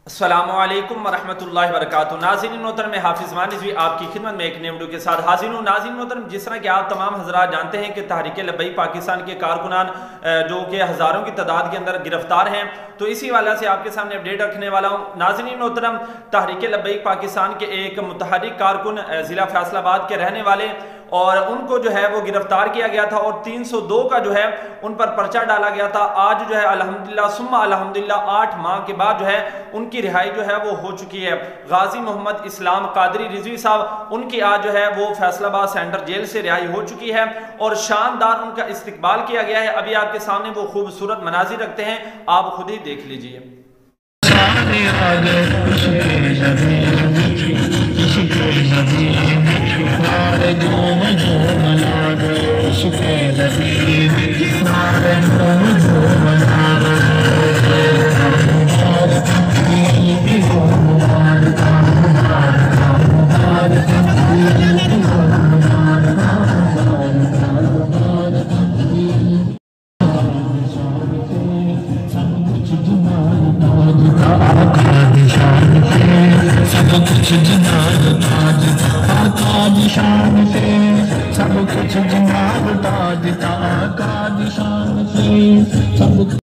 अस्सलामु अलैकुम वरहमतुल्लाहि वबरकातुहू। नाज़रीन मोहतरम, मैं हाफिज ज़मान रिज़वी आपकी खिदमत में एक नए वीडियो के साथ हाजिर हूँ। नाज़रीन मोहतरम, जिस तरह कि आप तमाम हज़रात जानते हैं कि तहरीक लब्बैक पाकिस्तान के कारकुनान जो कि हज़ारों की तादाद के अंदर गिरफ्तार हैं, तो इसी वाला से आपके सामने अपडेट रखने वाला हूँ। नाज़रीन मोहतरम, तहरीक लब्बैक पाकिस्तान के एक मुतहर्रिक कारकुन ज़िला फैसलाबाद के रहने वाले, और उनको जो है वो गिरफ्तार किया गया था और 302 का जो है उन पर पर्चा डाला गया था। आज जो है अल्हम्दुलिल्लाह सुम्मा अल्हम्दुलिल्लाह 8 माह के बाद जो है उनकी रिहाई जो है वो हो चुकी है। गाजी मोहम्मद इस्लाम कादरी रिज़वी साहब, उनकी आज जो है वो फैसलाबाद सेंट्रल जेल से रिहाई हो चुकी है और शानदार उनका इस्तकबाल किया गया है। अभी आपके सामने वो खूबसूरत मनाज़िर रखते हैं, आप खुद ही देख लीजिए। सब कुछ